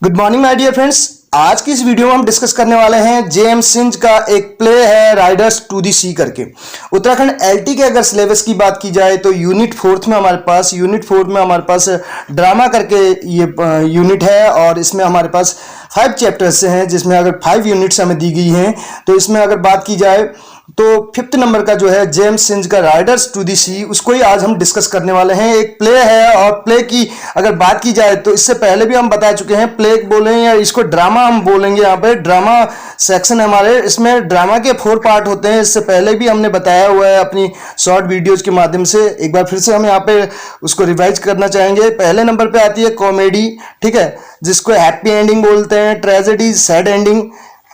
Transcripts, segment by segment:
Good morning my dear friends. आज की इस वीडियो में हम डिस्कस करने वाले हैं जेएम सिंज का एक प्ले है राइडर्स टू दी सी करके। उत्तराखंड एलटी के अगर सिलेबस की बात की जाए तो यूनिट फोर्थ में हमारे पास ड्रामा करके ये यूनिट है और इसमें हमारे पास 5 चैप्टर्स हैं, जिसमें अगर 5 यूनिट्स हमें दी गई हैं तो इसमें अगर बात की जाए तो 5th नंबर का जो है जेएम सिंज का राइडर्स टू दी सी, उसको ही आज हम डिस्कस करने वाले हैं। एक प्ले है और प्ले की अगर बात की जाए तो इससे पहले भी हम बता चुके हैं, प्ले बोलें या इसको ड्रामा हम बोलेंगे। यहाँ पे ड्रामा सेक्शन है हमारे, इसमें ड्रामा के 4 पार्ट होते हैं। इससे पहले भी हमने बताया हुआ है अपनी शॉर्ट वीडियोज के माध्यम से। एक बार फिर से हम यहाँ पे उसको रिवाइज करना चाहेंगे। पहले नंबर पे आती है कॉमेडी, ठीक है, जिसको हैप्पी एंडिंग बोलते हैं, ट्रेजेडी सैड एंडिंग,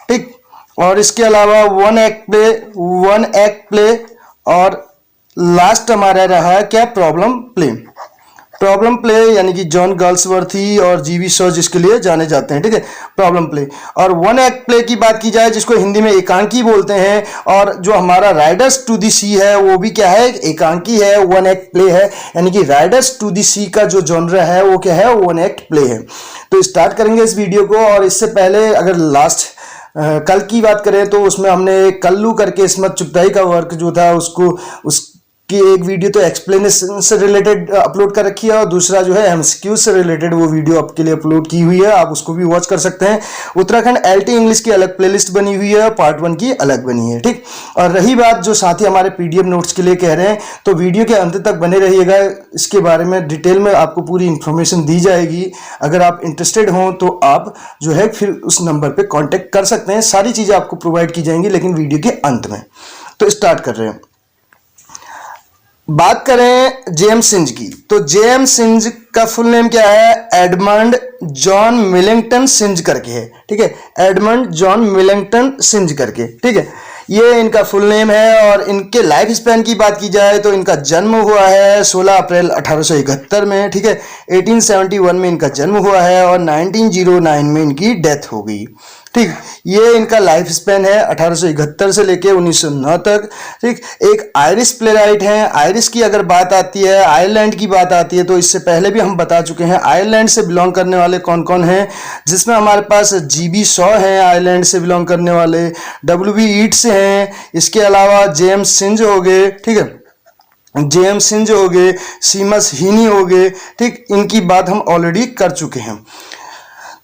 ठीक। और इसके अलावा वन एक्ट प्ले और लास्ट हमारा रहा क्या, प्रॉब्लम प्ले यानी कि जॉन गर्ल्सवर्थी और जीवी शॉ जिसके लिए जाने जाते हैं, ठीक है, प्रॉब्लम प्ले। और वन एक्ट प्ले की बात की जाए जिसको हिंदी में एकांकी बोलते हैं, और जो हमारा राइडर्स टू दी सी है वो भी क्या है, एकांकी है, वन एक्ट प्ले है। यानी कि राइडर्स टू दी सी का जो जॉनर है वो क्या है, वन एक्ट प्ले है। तो स्टार्ट करेंगे इस वीडियो को। और इससे पहले अगर लास्ट कल की बात करें तो उसमें हमने कल्लू करके इस्मत चुगताई का वर्क जो था उसकी एक वीडियो तो एक्सप्लेनेशन से रिलेटेड अपलोड कर रखी है, और दूसरा जो है एमसीक्यू से रिलेटेड वो वीडियो आपके लिए अपलोड की हुई है, आप उसको भी वॉच कर सकते हैं। उत्तराखंड एलटी इंग्लिश की अलग प्लेलिस्ट बनी हुई है, पार्ट 1 की अलग बनी है, ठीक। और रही बात जो साथी हमारे पीडीएफ नोट्स के लिए कह रहे हैं, तो वीडियो के अंत तक बने रहिएगा, इसके बारे में डिटेल में आपको पूरी इंफॉर्मेशन दी जाएगी। अगर आप इंटरेस्टेड हों तो आप जो है फिर उस नंबर पर कॉन्टेक्ट कर सकते हैं, सारी चीज़ें आपको प्रोवाइड की जाएंगी लेकिन वीडियो के अंत में। तो स्टार्ट कर रहे हैं। बात करें जेएम सिंज की, तो जेएम सिंज का फुल नेम क्या है, एडमंड जॉन मिलिंगटन सिंज करके है, ठीक है, एडमंड जॉन मिलिंगटन सिंज करके, ठीक है, ये इनका फुल नेम है। और इनके लाइफ स्पैन की बात की जाए तो इनका जन्म हुआ है 16 अप्रैल 1871 में, ठीक है, 1871 में इनका जन्म हुआ है और 1909 में इनकी डेथ हो गई, ठीक। ये इनका लाइफ स्पैन है 1871 से लेके 1909 तक, ठीक। एक आयरिश प्लेराइट हैं। आयरिश की अगर बात आती है, आयरलैंड की बात आती है, तो इससे पहले भी हम बता चुके हैं आयरलैंड से बिलोंग करने वाले कौन कौन हैं, जिसमें हमारे पास जीबी शॉ हैं आयरलैंड से बिलोंग करने वाले, डब्ल्यू बी ईट्स हैं, इसके अलावा जेएम सिंज हो गए, ठीक है, जेएम सिंज हो गए, सीमस हीनी हो गए, ठीक। इनकी बात हम ऑलरेडी कर चुके हैं।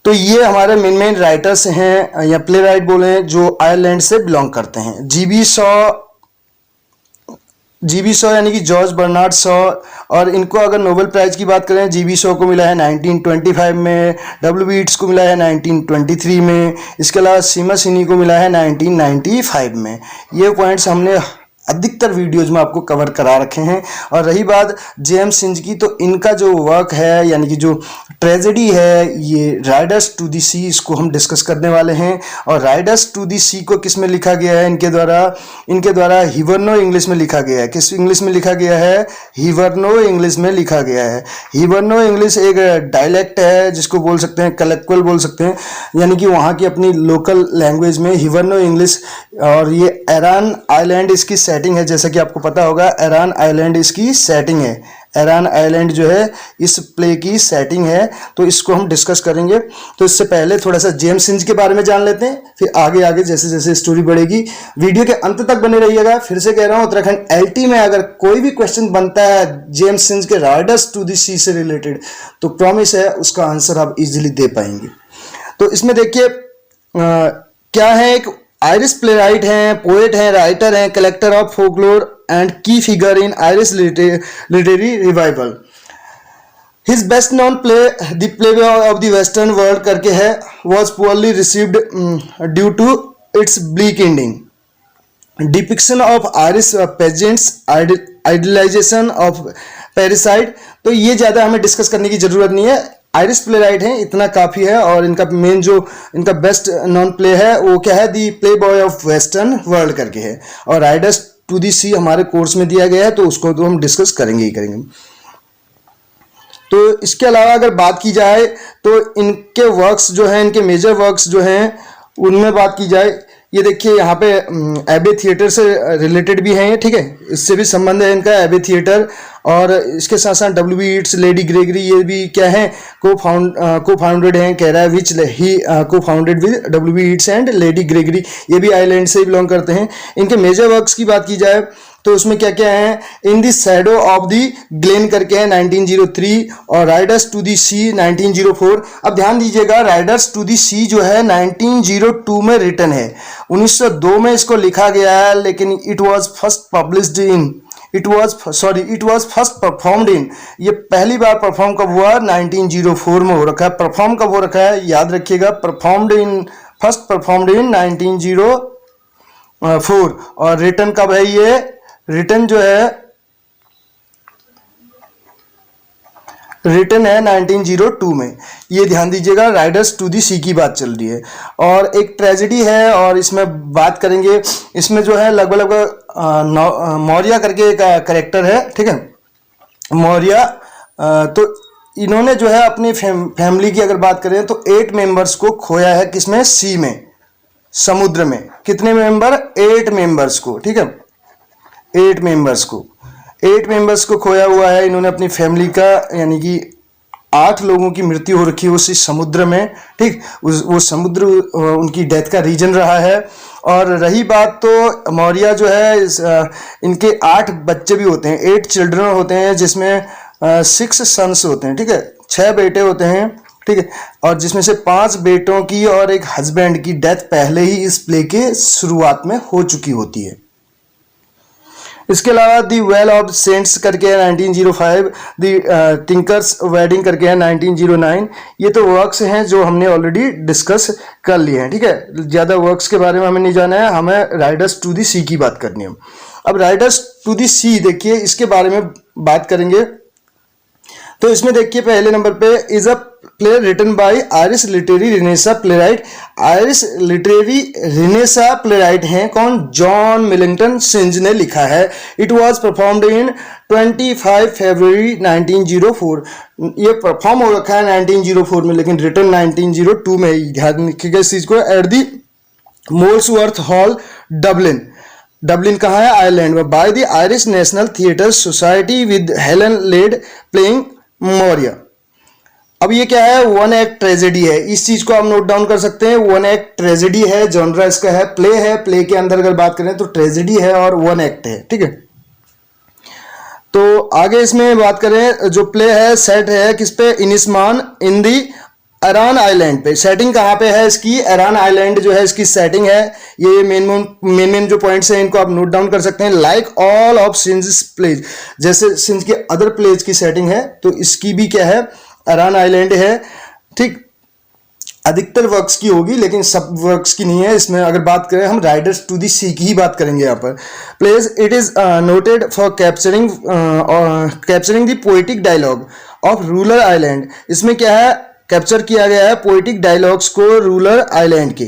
तो ये हमारे मेन राइटर्स हैं या प्ले राइट बोले जो आयरलैंड से बिलोंग करते हैं। जीबी शॉ यानी कि जॉर्ज बर्नार्ड शॉ, और इनको अगर नोबेल प्राइज की बात करें, जीबी शॉ को मिला है 1925 में, डब्ल्यू बी ईट्स को मिला है 1923 में, इसके अलावा सीमस हिनी को मिला है 1995 में। ये पॉइंट्स हमने अधिकतर वीडियोज में आपको कवर करा रखे हैं। और रही बात जेएम सिंज की, तो इनका जो वर्क है यानी कि जो ट्रेजेडी है, ये राइडर्स टू दी सी, इसको हम डिस्कस करने वाले हैं। और राइडर्स टू दी सी को किस में लिखा गया है, इनके द्वारा हिबरनो इंग्लिश में लिखा गया है। किस इंग्लिश में लिखा गया है, हिबरनो इंग्लिश में लिखा गया है। हिबरनो इंग्लिश एक डायलेक्ट है जिसको बोल सकते हैं, कलेक्वल बोल सकते हैं, यानी कि वहाँ की अपनी लोकल लैंग्वेज में हिबरनो इंग्लिश। और ये एरान आइलैंड इसकी सेटिंग है, जैसा कि आपको पता होगा एरान आइलैंड इसकी सेटिंग है। एरान आइलैंड जो है इस प्ले की सेटिंग है, तो इसको हम डिस्कस करेंगे। तो इससे पहले थोड़ा सा जेएम सिंज के बारे में जान लेते हैं, फिर आगे जैसे जैसे स्टोरी बढ़ेगी वीडियो के अंत तक बने रहिएगा। फिर से कह रहा हूँ, उत्तराखंड एलटी में अगर कोई भी क्वेश्चन बनता है जेएम सिंज के राइडर्स टू दी सी से रिलेटेड, तो प्रॉमिस है उसका आंसर आप इजीली दे पाएंगे। तो इसमें देखिए क्या है, एक आयरिश प्लेराइट हैं, पोएट हैं, राइटर हैं, collector of folklore and key figure in Irish literary revival. His best known play the play of the western world करके है, was poorly received due to its bleak ending. Depiction of Irish peasants, idealization of parasite. तो ये ज़्यादा हमें discuss करने की ज़रूरत नहीं है, आयरिश प्ले राइट हैं, इतना काफ़ी है। और इनका मेन जो इनका बेस्ट नॉन प्ले है वो क्या है, दी play boy of western world करके है। और राइडर्स टू दी सी हमारे कोर्स में दिया गया है, तो उसको तो हम डिस्कस करेंगे ही करेंगे। तो इसके अलावा अगर बात की जाए तो इनके वर्क्स जो हैं, इनके मेजर वर्क्स जो हैं, उनमें बात की जाए, ये देखिए यहाँ पे एबे थिएटर से रिलेटेड भी हैं ये, ठीक है, इससे भी संबंध है इनका, एबे थिएटर। और इसके साथ साथ डब्ल्यू ईट्स, लेडी ग्रेगरी, ये भी क्या है, को फाउंडेड हैं, कह रहा है विच ही को founded with W Yeats and lady Gregory, ये भी आइलैंड से बिलोंग करते हैं। इनके मेजर वर्क्स की बात की जाए तो उसमें क्या क्या है, in the shadow of the Glenn करके है 1903, और राइडर्स टू द सी 1904। अब ध्यान दीजिएगा, राइडर्स टू द सी जो है 1902 में रिटन है, 1902 में इसको लिखा गया है, लेकिन it was first published in, it was first performed in, ये पहली बार परफॉर्म कब हुआ, 1904 में हो रखा है। परफॉर्म कब हो रखा है, याद रखिएगा, फर्स्ट परफॉर्म्ड इन 1904, और रिटन कब है, ये रिटन जो है, रिटन है 1902 में। ये ध्यान दीजिएगा, राइडर्स टू दी सी की बात चल रही है। और एक ट्रेजेडी है, और इसमें बात करेंगे, इसमें जो है लगभग मौर्य करके एक करेक्टर है, ठीक है, मौर्य। तो इन्होंने जो है अपनी फैमिली की अगर बात करें तो 8 मेंबर्स को खोया है, किसमें, सी में, समुद्र में। कितने मेंबर, 8 मेंबर्स को, ठीक है, 8 मेंबर्स को खोया हुआ है इन्होंने अपनी फैमिली का, यानी कि 8 लोगों की मृत्यु हो रखी है उसी समुद्र में, ठीक, वो समुद्र उनकी डेथ का रीजन रहा है। और रही बात तो मौर्य जो है, इनके 8 बच्चे भी होते हैं, 8 चिल्ड्रन होते हैं, जिसमें 6 सन्स होते हैं, ठीक है, 6 बेटे होते हैं, ठीक है, और जिसमें से 5 बेटों की और एक हस्बैंड की डेथ पहले ही इस प्ले के शुरुआत में हो चुकी होती है। इसके अलावा दी वेल ऑफ सेंट्स करके है 1905, दी थिंकर्स वेडिंग करके है 1909। ये तो वर्क्स हैं जो हमने ऑलरेडी डिस्कस कर लिए हैं, ठीक है, ज़्यादा वर्क्स के बारे में हमें नहीं जाना है, हमें राइडर्स टू दी सी की बात करनी है। अब राइडर्स टू दी सी देखिए, इसके बारे में बात करेंगे तो इसमें देखिए पहले नंबर पे, is a play written by Irish literary renaissance playwright. Irish literary renaissance playwright हैं कौन, जॉन मिलिंगटन सिंज ने लिखा है। It was performed in 25 February 1904। ये परफॉर्म हो रखा है 1904 में, लेकिन रिटन 1902 में। ध्यान रखिएगा इस चीज को। At the Molesworth Hall, Dublin, Dublin कहाँ है, आयरलैंड में, by the Irish National Theatre Society with Helen Laird playing Maurya. अब ये क्या है, 1 एक्ट ट्रेजेडी है, इस चीज को आप नोट डाउन कर सकते हैं। 1 एक्ट ट्रेजेडी है, जॉनरा इसका है, प्ले के अंदर अगर बात करें तो ट्रेजेडी है और 1 एक्ट है, ठीक है। तो आगे इसमें बात करें, जो प्ले है सेट है किस पे, इनिस्मान इन दी अरान आइलैंड पे। सेटिंग कहाँ पे है इसकी, अरान आइलैंड जो है इसकी सेटिंग है। ये मेन जो पॉइंट्स हैं इनको आप नोट डाउन कर सकते हैं। Like all of Synge plays, जैसे सिंज के अदर प्लेज की सेटिंग है, तो इसकी भी क्या है, अरान आइलैंड है, ठीक। अधिकतर वर्क्स की होगी, लेकिन सब वर्क्स की नहीं है। इसमें अगर बात करें हम राइडर्स टू दी सी की ही बात करेंगे यहाँ पर। Plays it is noted for capturing the poetic dialogue of rural island. इसमें क्या है, कैप्चर किया गया है पोएटिक डायलॉग्स को रूरल आइलैंड के।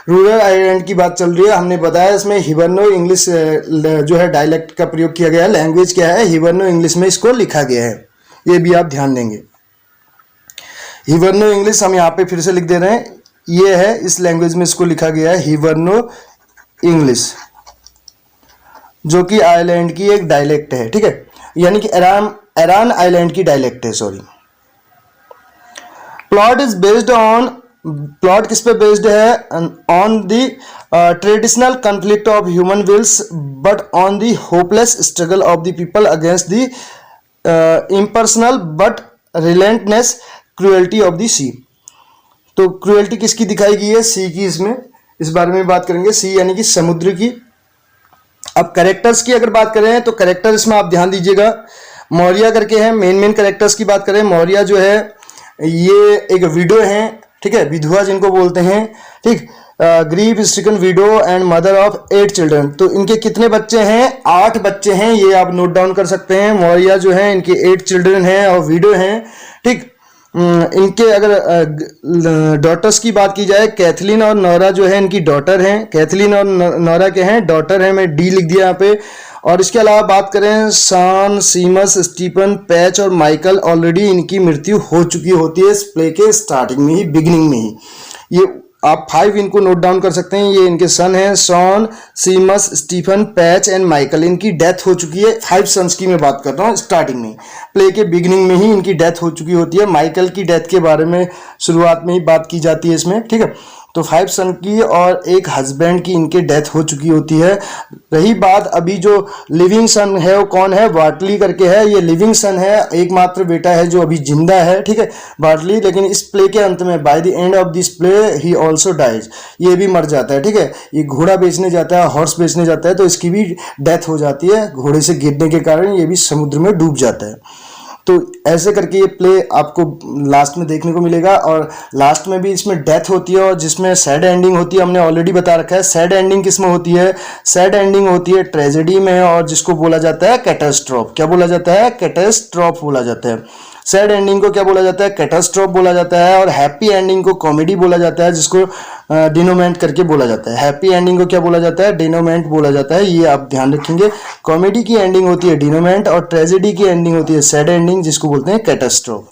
रूरल आइलैंड की बात चल रही है, हमने बताया इसमें हिबरनो इंग्लिश जो है डायलेक्ट का प्रयोग किया गया है। लैंग्वेज क्या है, हिबरनो इंग्लिश में इसको लिखा गया है, ये भी आप ध्यान देंगे। हिबरनो इंग्लिश हम यहाँ पे फिर से लिख दे रहे हैं, ये है, इस लैंग्वेज में इसको लिखा गया है हिबरनो इंग्लिश, जो कि आइलैंड की एक डायलेक्ट है, ठीक है, यानी कि अरान आइलैंड की डायलेक्ट है, sorry. Plot is based on, plot किस पे बेस्ड है, on the traditional conflict of human wills but on the hopeless struggle of the people against the impersonal but relentless cruelty of the sea. तो cruelty किसकी दिखाई गई है, सी की। इसमें इस बारे में बात करेंगे, सी यानी कि समुद्र की। अब कैरेक्टर्स की अगर बात करें तो कैरेक्टर इसमें आप ध्यान दीजिएगा, मौर्य करके हैं। मेन कैरेक्टर्स की बात करें, मौर्य जो है ये एक विडो हैं, ठीक है, विधवा जिनको बोलते हैं, ठीक, grief stricken window and mother of 8 children. तो इनके कितने बच्चे हैं, 8 बच्चे हैं, ये आप नोट डाउन कर सकते हैं। मौर्य जो है इनके 8 चिल्ड्रन हैं और विडो हैं, ठीक। इनके अगर डॉटर्स की बात की जाए, कैथलीन और नोरा जो है इनकी डॉटर हैं। कैथलीन और नोरा के हैं, डॉटर हैं, मैं डी लिख दिया यहाँ पे। और इसके अलावा बात करें, सान, सीमस, स्टीफन, पैच और माइकल, ऑलरेडी इनकी मृत्यु हो चुकी होती है इस प्ले के स्टार्टिंग में ही, बिगिनिंग में ही। ये आप 5 इनको नोट डाउन कर सकते हैं। ये इनके सन हैं, Shawn, Sheamus, Stephen, Patch and Michael. इनकी डेथ हो चुकी है। 5 सन्स की मैं बात कर रहा हूँ। स्टार्टिंग में प्ले के बिगिनिंग में ही इनकी डेथ हो चुकी होती है। माइकल की डेथ के बारे में शुरुआत में ही बात की जाती है इसमें, ठीक है। तो 5 सन की और एक हस्बैंड की इनके डेथ हो चुकी होती है। रही बात अभी जो लिविंग सन है वो कौन है, बार्टली करके है। ये लिविंग सन है, एकमात्र बेटा है जो अभी जिंदा है, ठीक है, बार्टली। लेकिन इस प्ले के अंत में by the end of this play he also dies, ये भी मर जाता है, ठीक है। ये घोड़ा बेचने जाता है, हॉर्स बेचने जाता है, तो इसकी भी डेथ हो जाती है घोड़े से गिरने के कारण। ये भी समुद्र में डूब जाता है। तो ऐसे करके ये प्ले आपको लास्ट में देखने को मिलेगा। और लास्ट में भी इसमें डेथ होती है और जिसमें सैड एंडिंग होती है, हमने ऑलरेडी बता रखा है। सैड एंडिंग किस में होती है, सैड एंडिंग होती है ट्रेजेडी में, और जिसको बोला जाता है कैटास्ट्रॉफ। क्या बोला जाता है, कैटास्ट्रॉफ बोला जाता है। सैड एंडिंग को क्या बोला जाता है, कैटास्ट्रॉफ बोला जाता है। और हैप्पी एंडिंग को कॉमेडी बोला जाता है, जिसको डिनोमेंट करके बोला जाता है। हैप्पी एंडिंग को क्या बोला जाता है, डिनोमेंट बोला जाता है। ये आप ध्यान रखेंगे। कॉमेडी की एंडिंग होती है डिनोमेंट और ट्रेजेडी की एंडिंग होती है सैड एंडिंग, जिसको बोलते हैं कैटास्ट्रॉफ।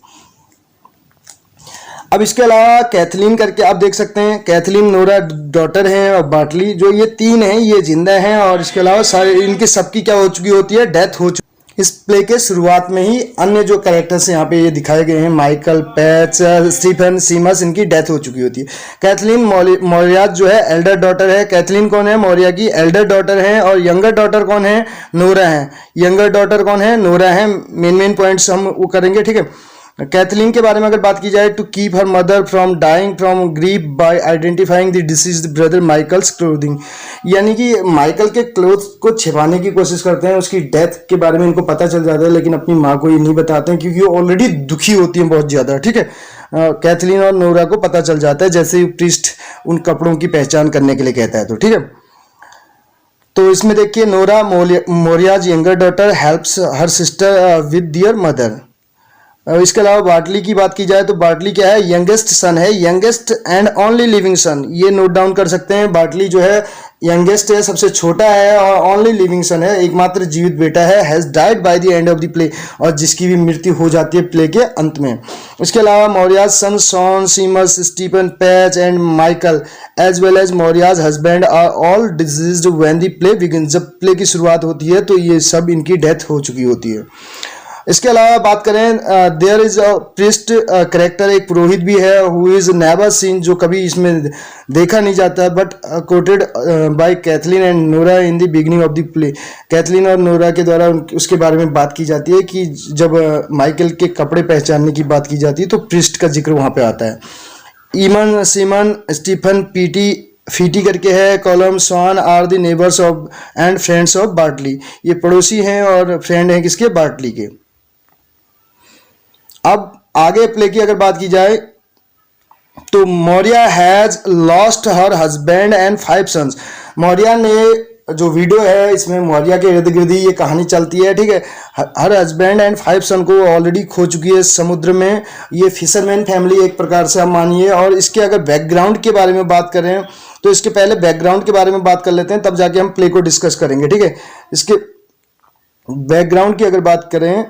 अब इसके अलावा कैथलीन करके आप देख सकते हैं। कैथलीन, नोरा डॉटर हैं और बार्टली, जो ये 3 हैं ये जिंदा हैं। और इसके अलावा सारे इनकी सबकी क्या हो चुकी होती है, डेथ हो चुकी। इस प्ले के शुरुआत में ही अन्य जो कैरेक्टर्स यहाँ पे ये दिखाए गए हैं, माइकल, पैच, स्टीफन, सीमस, इनकी डेथ हो चुकी होती है। कैथलीन मौर्या जो है एल्डर डॉटर है। कैथलीन कौन है, मौर्या की एल्डर डॉटर है। और यंगर डॉटर कौन है, नोरा है। यंगर डॉटर कौन है, नोरा है। मेन पॉइंट्स हम वो करेंगे, ठीक है। कैथलीन के बारे में अगर बात की जाए, to keep her mother from dying from grief by identifying the deceased brother Michael's clothing, यानी कि माइकल के क्लोथ को छिपाने की कोशिश करते हैं। उसकी डेथ के बारे में इनको पता चल जाता है, लेकिन अपनी माँ को ये नहीं बताते हैं क्योंकि वो ऑलरेडी दुखी होती है बहुत ज़्यादा, ठीक है। कैथलीन और नोरा को पता चल जाता है जैसे ही प्रीस्ट उन कपड़ों की पहचान करने के लिए कहता है, तो ठीक है। तो इसमें देखिए, Nora Maurya's younger daughter helps her sister with their mother. इसके अलावा बार्टली की बात की जाए तो बार्टली क्या है, यंगेस्ट सन है, यंगेस्ट एंड ओनली लिविंग सन। ये नोट डाउन कर सकते हैं। बार्टली जो है यंगेस्ट है, सबसे छोटा है, और ओनली लिविंग सन है, एकमात्र जीवित बेटा है। Has died by the end of the play, और जिसकी भी मृत्यु हो जाती है प्ले के अंत में। इसके अलावा Maurya's son Shawn, Sheamus, Stephen, Patch and Michael as well as Maurya's husband are all deceased when the play begins. जब प्ले की शुरुआत होती है तो ये सब इनकी डेथ हो चुकी होती है। इसके अलावा बात करें, there is a priest character, एक पुरोहित भी है, हु इज नेवर सीन, जो कभी इसमें देखा नहीं जाता, but quoted by Cathleen and Nora in the beginning of the play. Cathleen और नोरा के द्वारा उसके बारे में बात की जाती है कि जब माइकल के कपड़े पहचानने की बात की जाती है तो प्रीस्ट का जिक्र वहाँ पे आता है। ईमन, सीमन, स्टीफन, फीटी करके है, Colum, Shawn are the neighbours of and friends of Bartley. ये पड़ोसी हैं और फ्रेंड हैं किसके, बार्टली के। अब आगे प्ले की अगर बात की जाए तो Maurya has lost her husband and 5 sons. Maurya ने, जो वीडियो है इसमें मौर्या के इर्द गिर्द ये कहानी चलती है, ठीक है। हर हस्बैंड एंड 5 सन को ऑलरेडी खो चुकी है समुद्र में। ये फिशरमैन फैमिली एक प्रकार से आप मानिए। और इसके अगर बैकग्राउंड के बारे में बात करें तो इसके पहले बैकग्राउंड के बारे में बात कर लेते हैं, तब जाके हम प्ले को डिस्कस करेंगे, ठीक है। इसके बैकग्राउंड की अगर बात करें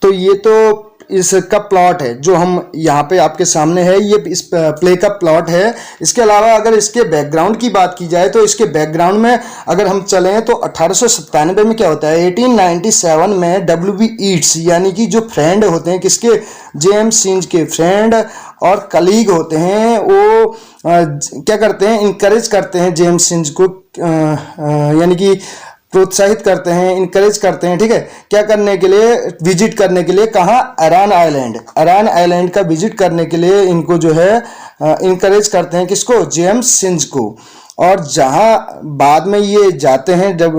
तो ये तो इसका प्लॉट है जो हम यहाँ पे आपके सामने है, ये इस प्ले का प्लॉट है। इसके अलावा अगर इसके बैकग्राउंड की बात की जाए तो इसके बैकग्राउंड में अगर हम चलें तो 1897 में क्या होता है, 1897 में W.B. ईट्स, यानी कि जो फ्रेंड होते हैं किसके, जेम्स सिंज के फ्रेंड और कलीग होते हैं, वो क्या करते हैं, इनकरेज करते हैं जेम्स सिंज को, यानी कि प्रोत्साहित करते हैं, इनकरेज करते हैं, ठीक है। क्या करने के लिए, विजिट करने के लिए, कहाँ, अरान आइलैंड। अरान आइलैंड का विजिट करने के लिए इनको जो है इनकरेज करते हैं, किसको, जेम्स सिंज को। और जहाँ बाद में ये जाते हैं जब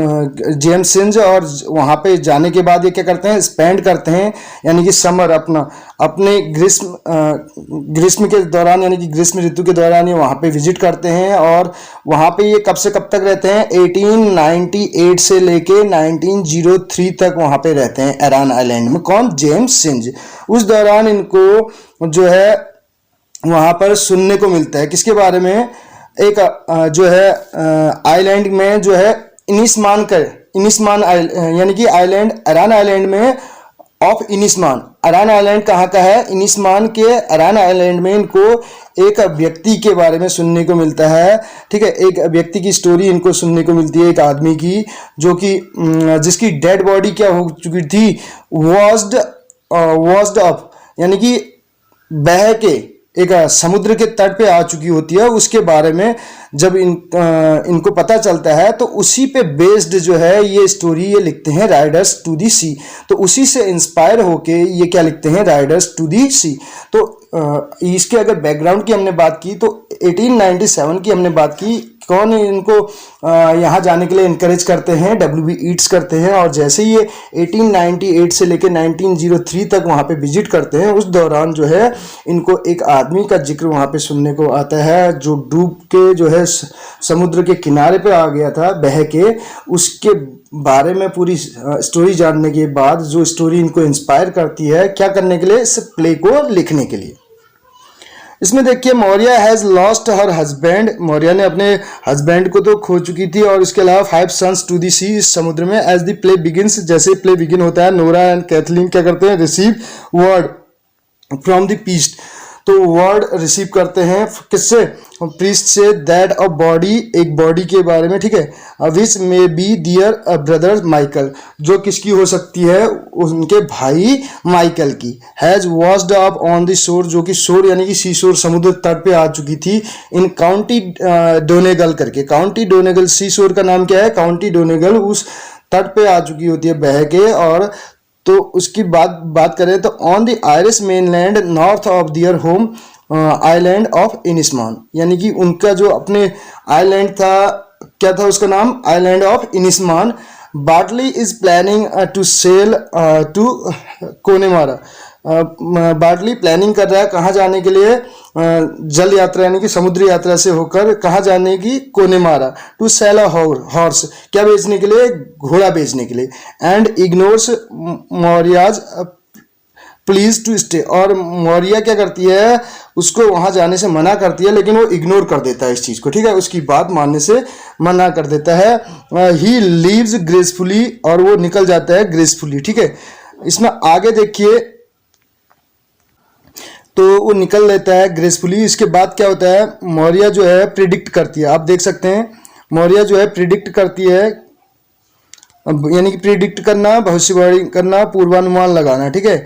जेम्स सिंज, और वहाँ पे जाने के बाद ये क्या करते हैं, स्पेंड करते हैं, यानी कि समर अपने ग्रीष्म के दौरान, यानी कि ग्रीष्म ऋतु के दौरान ये वहाँ पे विजिट करते हैं। और वहाँ पे ये कब से कब तक रहते हैं, 1898 से लेके 1903 तक वहाँ पे रहते हैं अरान आइलैंड में। कौन, जेम्स सिंज। उस दौरान इनको जो है वहाँ पर सुनने को मिलता है किसके बारे में, एक जो है आइलैंड में जो है इनिस्मान यानी कि आइलैंड, अरान आइलैंड में ऑफ इनिस्मान। अरान आइलैंड कहाँ का है? इनिस्मान के अरान आइलैंड में इनको एक व्यक्ति के बारे में सुनने को मिलता है, ठीक है। एक व्यक्ति की स्टोरी इनको सुनने को मिलती है, एक आदमी की, जो कि जिसकी डेड बॉडी क्या हो चुकी थी, वॉश्ड अप, यानी कि बह के एक समुद्र के तट पे आ चुकी होती है। उसके बारे में जब इनको पता चलता है तो उसी पे बेस्ड जो है ये स्टोरी ये लिखते हैं राइडर्स टू दी सी। तो उसी से इंस्पायर होके ये क्या लिखते हैं, राइडर्स टू दी सी। तो इसके अगर बैकग्राउंड की हमने बात की तो 1897 की हमने बात की, कौन इनको यहाँ जाने के लिए इनकरेज करते हैं, डब्ल्यू बी ईट्स करते हैं। और जैसे ही ये 1898 से लेकर 1903 तक वहाँ पे विजिट करते हैं, उस दौरान जो है इनको एक आदमी का जिक्र वहाँ पे सुनने को आता है जो डूब के जो है समुद्र के किनारे पे आ गया था बह के। उसके बारे में पूरी स्टोरी जानने के बाद जो स्टोरी इनको इंस्पायर करती है क्या करने के लिए, इस प्ले को लिखने के लिए। इसमें देखिए, Maurya has lost her husband, Maurya ने अपने हस्बैंड को तो खो चुकी थी, और इसके अलावा 5 सन्स टू दी सी, इस समुद्र में। एज द प्ले बिगिंस, जैसे प्ले बिगिन होता है, नोरा एंड कैथलीन क्या करते हैं, receive word from the priest, तो वर्ड रिसीव करते हैं किससे, प्रीस्ट से, दैट अ बॉडी, एक बॉडी के बारे में, ठीक है, which may be their brother Michael, जो किसकी हो सकती है, उनके भाई माइकल की। Has washed up on the shore, जो कि शोर यानी कि सी शोर, समुद्र तट पे आ चुकी थी, इन काउंटी डोनेगल करके। काउंटी डोनेगल, सी शोर का नाम क्या है, काउंटी डोनेगल, उस तट पे आ चुकी होती है बह के। और तो उसकी बात करें तो on the Irish mainland north of their home island of Inishmaan, यानी कि उनका जो अपने आइलैंड था, क्या था उसका नाम, island of Inishmaan. Bartley is planning to sell to Connemara, Bartley planning कर रहा है कहाँ जाने के लिए, जल यात्रा यानी कि समुद्री यात्रा से होकर कहाँ जाने की, Connemara, to sell a horse, क्या बेचने के लिए, घोड़ा बेचने के लिए। And ignores Maurya's pleas to stay, और मौर्या क्या करती है, उसको वहां जाने से मना करती है, लेकिन वो इग्नोर कर देता है इस चीज को, ठीक है, उसकी बात मानने से मना कर देता है। ही लीव्स ग्रेसफुली, और वो निकल जाता है ग्रेसफुली, ठीक है। इसमें आगे देखिए, तो वो निकल लेता है ग्रेसफुली। इसके बाद क्या होता है, मौर्या जो है प्रिडिक्ट करती है, आप देख सकते हैं मौर्या जो है प्रिडिक्ट करती है, यानी कि प्रिडिक्ट करना, भविष्यवाणी करना, पूर्वानुमान लगाना, ठीक है।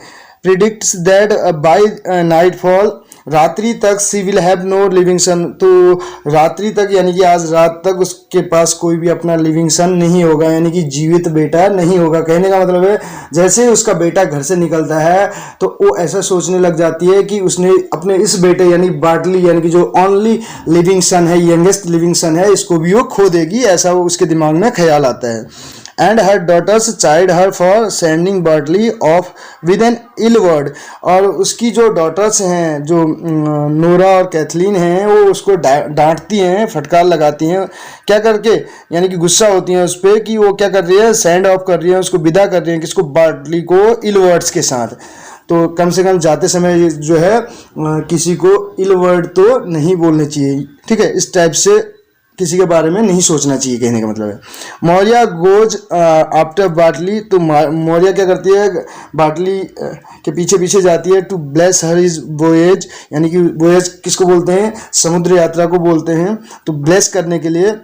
प्रिडिक्ट्स दैट बाय नाइटफॉल, रात्रि तक सी विल हैव नो लिविंग सन, तो रात्रि तक यानी कि आज रात तक उसके पास कोई भी अपना लिविंग सन नहीं होगा, यानी कि जीवित बेटा नहीं होगा। कहने का मतलब है जैसे उसका बेटा घर से निकलता है तो वो ऐसा सोचने लग जाती है कि उसने अपने इस बेटे यानी बार्टली, यानी कि जो ओनली लिविंग सन है, यंगेस्ट लिविंग सन है, इसको भी वो खो देगी, ऐसा वो उसके दिमाग में ख्याल आता है। And her daughters chide her for sending Bartley off with an ill word, और उसकी जो डॉटर्स हैं, जो नोरा और कैथलीन हैं, वो उसको डांटती हैं, फटकार लगाती हैं, क्या करके, यानी कि गुस्सा होती हैं उस पर कि वो क्या कर रही है, सेंड ऑफ कर रही है, उसको विदा कर रही है, किसको, बार्टली को, इल वर्ड्स के साथ। तो कम से कम जाते समय जो है किसी को इल वर्ड तो नहीं बोलने चाहिए, ठीक है, इस टाइप से किसी के बारे में नहीं सोचना चाहिए, कहने का मतलब है। मौर्या गोज आफ्टर बार्टली, तो मौर्या क्या करती है, बार्टली के पीछे पीछे जाती है, to bless her his voyage, यानी कि वोएज किसको बोलते हैं, समुद्र यात्रा को बोलते हैं, तो ब्लेस करने के लिए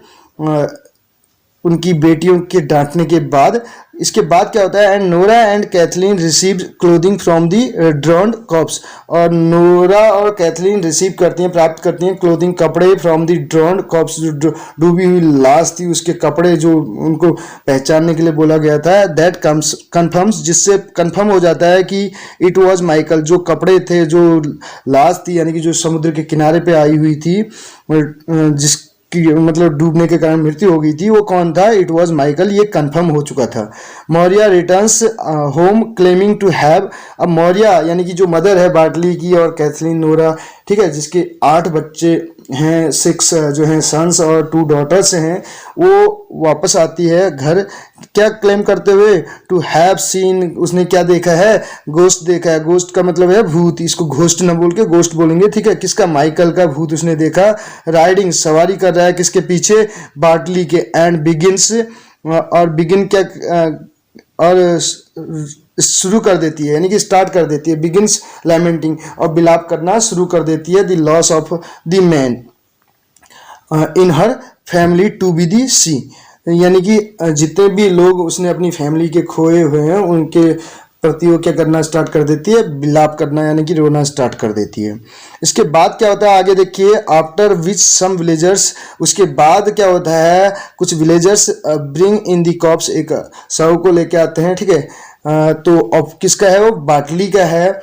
उनकी बेटियों के डांटने के बाद। इसके बाद क्या होता है, and Nora and Cathleen receive clothing from the drowned corpse, और नोरा और कैथलीन रिसीव करती हैं, प्राप्त करती हैं, क्लोथिंग कपड़े, फ्रॉम दी ड्रॉन्ड कॉप्स, जो डूबी हुई लाश थी उसके कपड़े, जो उनको पहचानने के लिए बोला गया था। दैट कन्फर्म्स, जिससे कन्फर्म हो जाता है कि इट वॉज माइकल, जो कपड़े थे, जो लाश थी, यानी कि जो समुद्र के किनारे पे आई हुई थी, जिस मतलब डूबने के कारण मृत्यु हो गई थी, वो कौन था, इट वाज माइकल, ये कंफर्म हो चुका था। Maurya returns home claiming to have, अब मौर्या यानी कि जो मदर है बार्टली की और कैथलीन नोरा, ठीक है, जिसके 8 बच्चे हैं, 6 जो हैं सन्स और 2 डॉटर्स हैं, वो वापस आती है घर, क्या क्लेम करते हुए, टू हैव सीन, उसने क्या देखा है, गोस्ट देखा है। गोस्ट का मतलब है भूत, इसको घोस्ट न बोल के गोस्ट बोलेंगे, ठीक है। किसका, माइकल का भूत उसने देखा। राइडिंग, सवारी कर रहा है, किसके पीछे, बार्टली के। एंड बिगिन्स, और बिगिन क्या, और शुरू कर देती है, यानी कि स्टार्ट कर देती है, बिगिन्स लैमेंटिंग, और बिलाप करना शुरू कर देती है, the loss of the man in her family to be the sea, यानी कि जितने भी लोग उसने अपनी फैमिली के खोए हुए हैं उनके प्रति वो क्या करना स्टार्ट कर देती है, बिलाप करना यानी कि रोना स्टार्ट कर देती है। इसके बाद क्या होता है आगे देखिए, आफ्टर विच सम विलेजर्स, उसके बाद क्या होता है, कुछ villagers bring in the corpse, एक शव को लेके आते हैं, ठीक है। तो अब किसका है, वो बाटली का है।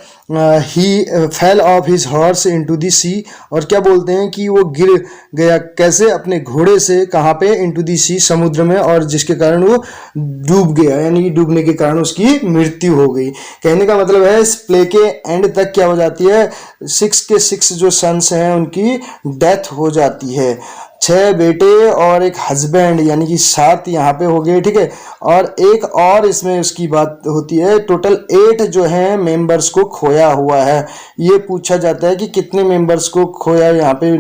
He fell off his horse into the sea, और क्या बोलते हैं कि वो गिर गया कैसे, अपने घोड़े से, कहाँ पे, इनटू द सी, समुद्र में, और जिसके कारण वो डूब गया, यानी कि डूबने के कारण उसकी मृत्यु हो गई। कहने का मतलब है इस प्ले के एंड तक क्या हो जाती है, 6 के 6 जो सन्स हैं उनकी डेथ हो जाती है, 6 बेटे और एक हस्बैंड, यानी कि 7 यहाँ पे हो गए, ठीक है। और एक और इसमें उसकी बात होती है, टोटल 8 जो हैं मेंबर्स को खोया हुआ है। ये पूछा जाता है कि कितने मेंबर्स को खोया यहाँ पे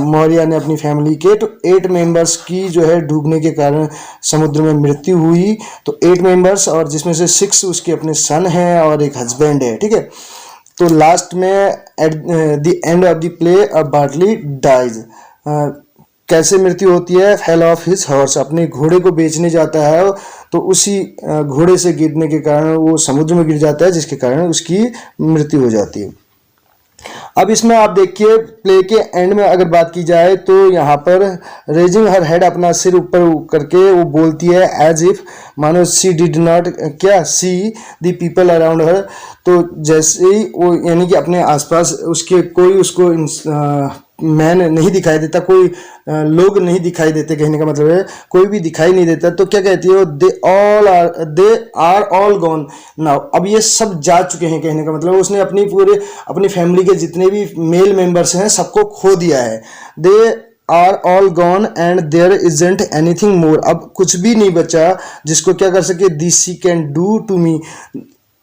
मौर्य ने अपनी फैमिली के, तो 8 मेंबर्स की जो है डूबने के कारण समुद्र में मृत्यु हुई। तो 8 मेंबर्स, और जिसमें से 6 उसके अपने सन हैं और एक हस्बैंड है, ठीक है। तो लास्ट में at the end of the play बाटली डाइज, कैसे मृत्यु होती है, फेल ऑफ हिज हॉर्स, अपने घोड़े को बेचने जाता है तो उसी घोड़े से गिरने के कारण वो समुद्र में गिर जाता है, जिसके कारण उसकी मृत्यु हो जाती है। अब इसमें आप देखिए प्ले के एंड में अगर बात की जाए तो यहाँ पर रेजिंग हर हेड, अपना सिर ऊपर करके वो बोलती है एज इफ, मानो सी डिड नॉट क्या सी द पीपल अराउंड हर, तो जैसे ही वो यानी कि अपने आसपास उसके कोई उसको मैन नहीं दिखाई देता, कोई लोग नहीं दिखाई देते, कहने का मतलब है कोई भी दिखाई नहीं देता, तो क्या कहती है, they are all gone now, अब ये सब जा चुके हैं, कहने का मतलब उसने अपनी फैमिली के जितने भी मेल मेंबर्स हैं सबको खो दिया है। They are all gone and there isn't anything more, अब कुछ भी नहीं बचा जिसको क्या कर सके, this sea can do to me,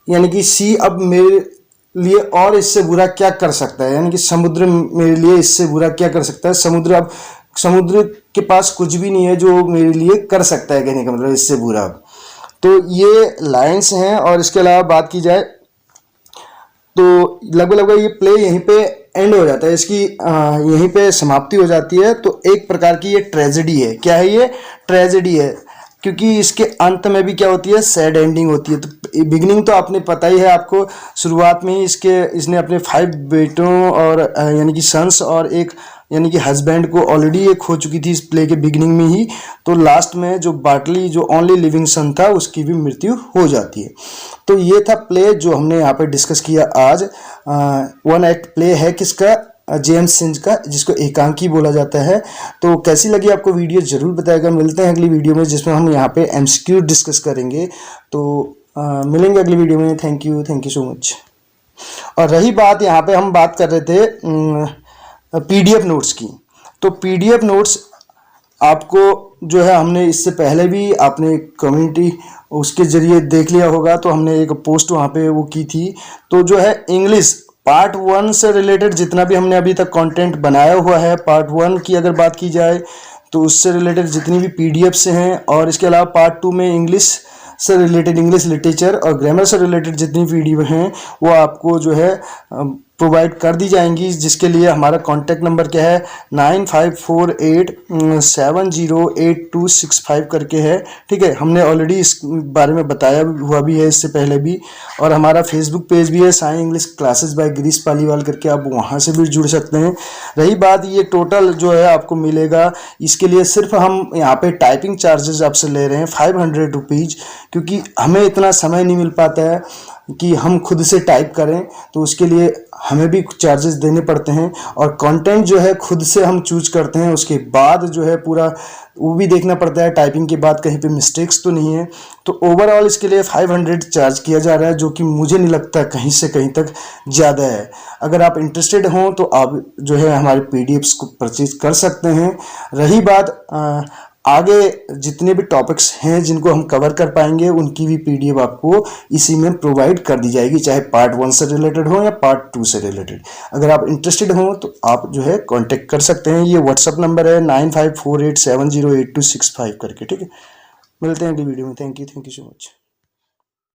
यानी कि सी अब मेरे लिए और इससे बुरा क्या कर सकता है, यानी कि समुद्र मेरे लिए इससे बुरा क्या कर सकता है, समुद्र के पास कुछ भी नहीं है जो मेरे लिए कर सकता है, कहने का मतलब इससे बुरा। तो ये लाइंस हैं, और इसके अलावा बात की जाए तो लगभग ये प्ले यहीं पे एंड हो जाता है, इसकी यहीं पे समाप्ति हो जाती है। तो एक प्रकार की ये ट्रेजेडी है, क्या है ये, ट्रेजेडी है, क्योंकि इसके अंत में भी क्या होती है, सैड एंडिंग होती है। तो बिगिनिंग तो आपने पता ही है आपको, शुरुआत में ही इसने अपने 5 बेटों और यानी कि सन्स और एक यानी कि हस्बैंड को ऑलरेडी ये खो चुकी थी इस प्ले के बिगिनिंग में ही। तो लास्ट में जो बाटली जो ओनली लिविंग सन था उसकी भी मृत्यु हो जाती है। तो ये था प्ले जो हमने यहाँ पे डिस्कस किया आज। 1 एक्ट प्ले है किसका, जेम्स सिंज का, जिसको एकांकी बोला जाता है। तो कैसी लगी आपको वीडियो जरूर बताएगा। मिलते हैं अगली वीडियो में जिसमें हम यहाँ पे एमसीक्यू डिस्कस करेंगे। तो मिलेंगे अगली वीडियो में। Thank you so much. और रही बात, यहाँ पे हम बात कर रहे थे पीडीएफ नोट्स की। तो पीडीएफ नोट्स आपको जो है हमने इससे पहले भी आपने कम्युनिटी उसके जरिए देख लिया होगा। तो हमने एक पोस्ट वहाँ पे वो की थी। तो जो है इंग्लिश पार्ट 1 से रिलेटेड जितना भी हमने अभी तक कंटेंट बनाया हुआ है, पार्ट 1 की अगर बात की जाए तो उससे रिलेटेड जितनी भी पीडीएफ से हैं, और इसके अलावा पार्ट 2 में इंग्लिश से रिलेटेड, इंग्लिश लिटरेचर और ग्रामर से रिलेटेड जितनी वीडियो हैं वो आपको जो है प्रोवाइड कर दी जाएंगी। जिसके लिए हमारा कॉन्टैक्ट नंबर क्या है, 9548708265 करके है, ठीक है। हमने ऑलरेडी इस बारे में बताया हुआ भी है इससे पहले भी। और हमारा फेसबुक पेज भी है, Sai English classes bye Girish Paliwal करके, आप वहाँ से भी जुड़ सकते हैं। रही बात ये टोटल जो है आपको मिलेगा, इसके लिए सिर्फ हम यहाँ पे टाइपिंग चार्जेस आपसे ले रहे हैं 500 रुपीज़, क्योंकि हमें इतना समय नहीं मिल पाता है कि हम खुद से टाइप करें। तो उसके लिए हमें भी चार्जेस देने पड़ते हैं, और कंटेंट जो है खुद से हम चूज करते हैं। उसके बाद जो है पूरा वो भी देखना पड़ता है टाइपिंग के बाद कहीं पे मिस्टेक्स तो नहीं है। तो ओवरऑल इसके लिए 500 चार्ज किया जा रहा है, जो कि मुझे नहीं लगता कहीं से कहीं तक ज़्यादा है। अगर आप इंटरेस्टेड हों तो आप जो है हमारे पीडीएफ्स को परचेज कर सकते हैं। रही बात आगे जितने भी टॉपिक्स हैं जिनको हम कवर कर पाएंगे, उनकी भी पीडीएफ आपको इसी में प्रोवाइड कर दी जाएगी, चाहे पार्ट 1 से रिलेटेड हो या पार्ट 2 से रिलेटेड। अगर आप इंटरेस्टेड हो तो आप जो है कांटेक्ट कर सकते हैं। ये व्हाट्सअप नंबर है 9548708265 करके, ठीक है। मिलते हैं अगली वीडियो में। Thank you so much.